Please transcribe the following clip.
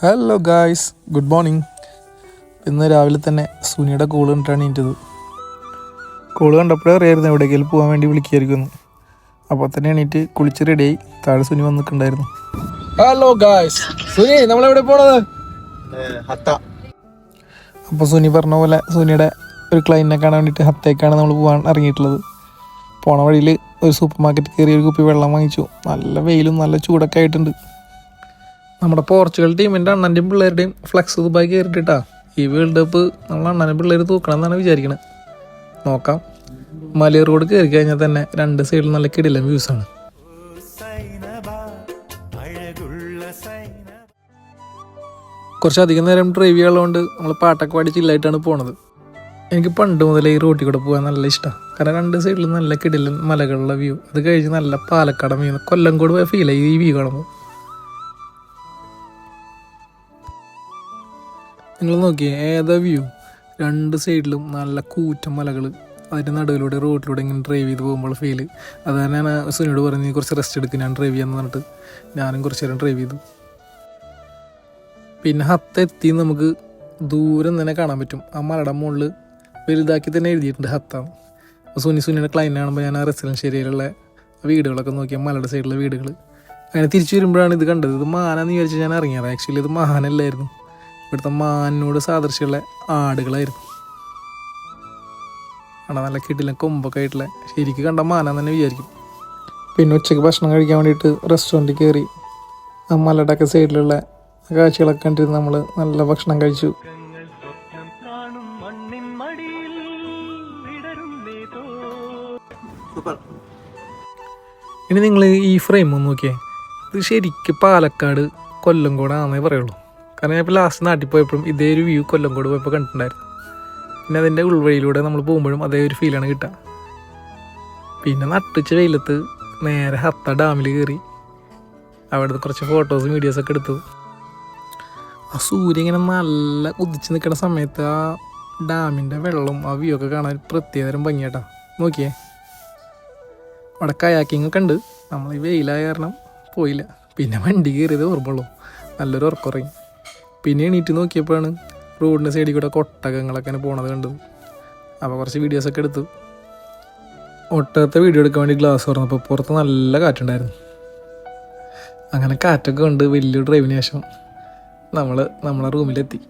Hello guys, good morning. ഇന്ന് രാവിലെ തന്നെ സുനിയുടെ കോള് കണ്ടിട്ടാണ് എണീറ്റത്. കോള് കണ്ടപ്പോഴേ അറിയായിരുന്നു എവിടേക്കെങ്കിലും പോകാൻ വേണ്ടി വിളിക്കുകയായിരിക്കുന്നു. അപ്പോൾ തന്നെ എണീറ്റ് കുളിച്ച് റെഡിയായി. താഴെ സുനി വന്നിട്ടുണ്ടായിരുന്നു. ഹലോ ഗായ്സ്, സുനി നമ്മളെവിടെ പോണത്? അപ്പോൾ സുനി പറഞ്ഞ പോലെ സുനിയുടെ ഒരു ക്ലൈൻറ്റിനെ കാണാൻ വേണ്ടിയിട്ട് ഹത്തേക്കാണ് നമ്മൾ പോകാൻ ഇറങ്ങിയിട്ടുള്ളത്. പോണ വഴിയിൽ ഒരു സൂപ്പർ മാർക്കറ്റ് കയറി ഒരു കുപ്പി വെള്ളം വാങ്ങിച്ചു. നല്ല വെയിലും നല്ല ചൂടൊക്കെ ആയിട്ടുണ്ട്. നമ്മുടെ പോർച്ചുഗൽ ടീമിൻ്റെ അണ്ണൻ്റെയും പിള്ളേരുടെയും ഫ്ലക്സ് ദുബായ് കയറിയിട്ടാ ഈ വേൾഡ് കപ്പ് നമ്മൾ അണ്ണനും പിള്ളേർ തൂക്കണം എന്നാണ് വിചാരിക്കുന്നത്. നോക്കാം. മലയർ റോഡ് കയറി കഴിഞ്ഞാൽ തന്നെ രണ്ട് സൈഡിൽ നല്ല കിടിലൻ വ്യൂസാണ്. കുറച്ചധികം നേരം ഡ്രൈവ് ചെയ്യാനുള്ളതുകൊണ്ട് നമ്മൾ പാട്ടൊക്കെ പാടി ചില്ലായിട്ടാണ് പോണത്. എനിക്ക് പണ്ട് മുതലേ ഈ റോട്ടിൽ കൂടെ പോകാൻ നല്ല ഇഷ്ടമാണ്. കാരണം രണ്ട് സൈഡിൽ നല്ല കിടിലൻ മലകളുള്ള വ്യൂ. അത് കഴിഞ്ഞ് നല്ല പാലക്കാട് വ്യൂ, കൊല്ലംകോട് പോയ ഫീലായി ഈ വ്യൂ കാണുമ്പോൾ. നിങ്ങൾ നോക്കിയേ ഏതാ വ്യൂ. രണ്ട് സൈഡിലും നല്ല കൂറ്റൻ മലകൾ, അതിൻ്റെ നടുവിലൂടെ റോഡിലൂടെ ഇങ്ങനെ ഡ്രൈവ് ചെയ്ത് പോകുമ്പോൾ ഫീല്. അത് തന്നെയാണ് സുനിയോട് പറഞ്ഞ് കുറച്ച് റെസ്റ്റ് എടുക്കും, ഞാൻ ഡ്രൈവ് ചെയ്യാമെന്ന് പറഞ്ഞിട്ട് ഞാനും കുറച്ച് നേരം ഡ്രൈവ് ചെയ്തു. പിന്നെ ഹത്തെത്തി നമുക്ക് ദൂരം തന്നെ കാണാൻ പറ്റും. ആ മലയുടെ മുകളിൽ വലുതാക്കി തന്നെ എഴുതിയിട്ടുണ്ട് ഹത്താണ്. അപ്പോൾ സുനിയുടെ ക്ലൈൻറ്റ് കാണുമ്പോൾ ഞാൻ ആ റെസിഡൻഷ്യൽ ഏരിയയിലുള്ള വീടുകളൊക്കെ നോക്കിയാൽ മലയുടെ സൈഡിലെ വീടുകൾ. അങ്ങനെ തിരിച്ചു വരുമ്പോഴാണ് ഇത് കണ്ടത്. ഇത് മാനാന്ന് വിചാരിച്ച് ഞാൻ ഇറങ്ങിയത്. ആക്ച്വലി ഇത് മാനല്ലായിരുന്നു, ഇവിടുത്തെ മാനിനോട് സാദൃശ്യമുള്ള ആടുകളായിരുന്നു. അവിടെ നല്ല കിട്ടില്ല കൊമ്പൊക്കെ ആയിട്ടുള്ള, ശരിക്കും കണ്ട മാനാന്ന് തന്നെ വിചാരിക്കും. പിന്നെ ഉച്ചയ്ക്ക് ഭക്ഷണം കഴിക്കാൻ വേണ്ടിയിട്ട് റെസ്റ്റോറൻറ്റിൽ കയറി ആ മലയുടെ ഒക്കെ സൈഡിലുള്ള കാഴ്ചകളൊക്കെ കണ്ടിരുന്ന് നമ്മൾ നല്ല ഭക്ഷണം കഴിച്ചു. ഇനി നിങ്ങൾ ഈ ഫ്രെയിം ഒന്ന് നോക്കിയേ. ഇത് ശരിക്കും പാലക്കാട് കൊല്ലംകോടാണെന്നേ പറയുള്ളൂ. കാരണം ഞാൻ ഇപ്പോൾ ലാസ്റ്റ് നാട്ടിൽ പോയപ്പോഴും ഇതേ ഒരു വ്യൂ കൊല്ലംകോട് പോയപ്പോൾ കണ്ടിട്ടുണ്ടായിരുന്നു. പിന്നെ അതിൻ്റെ ഉൾവഴിയിലൂടെ നമ്മൾ പോകുമ്പോഴും അതേ ഒരു ഫീലാണ് കിട്ടുക. പിന്നെ നട്ടുച്ച വെയിലത്ത് നേരെ ഹത്ത ഡാമിൽ കയറി അവിടുത്തെ കുറച്ച് ഫോട്ടോസും വീഡിയോസൊക്കെ എടുത്തു. ആ സൂര്യൻ ഇങ്ങനെ നല്ല ഉദിച്ച് നിൽക്കുന്ന സമയത്ത് ആ ഡാമിൻ്റെ വെള്ളം ആ വ്യൂ ഒക്കെ കാണാൻ പ്രത്യേകതരം ഭംഗിയാട്ടാ. നോക്കിയേ, അവിടെ കയാക്കിങ് ഒക്കെ ഉണ്ട്. നമ്മൾ ഈ വെയിലായ കാരണം പോയില്ല. പിന്നെ വണ്ടി കയറിയത് ഓർമ്മയുള്ളൂ, നല്ലൊരു ഉറക്കുറങ്ങി. പിന്നെ എണീറ്റ് നോക്കിയപ്പോഴാണ് റോഡിൻ്റെ സൈഡിൽ കൂടെ ഒട്ടകങ്ങളൊക്കെ പോണത് കണ്ടത്. അപ്പോൾ കുറച്ച് വീഡിയോസൊക്കെ എടുത്തു. ഒട്ടകത്തെ വീഡിയോ എടുക്കാൻ വേണ്ടി ഗ്ലാസ് തുറന്നപ്പോൾ പുറത്ത് നല്ല കാറ്റുണ്ടായിരുന്നു. അങ്ങനെ കാറ്റൊക്കെ കൊണ്ട് വലിയ ഡ്രൈവിന് ശേഷം നമ്മളെ റൂമിലെത്തി.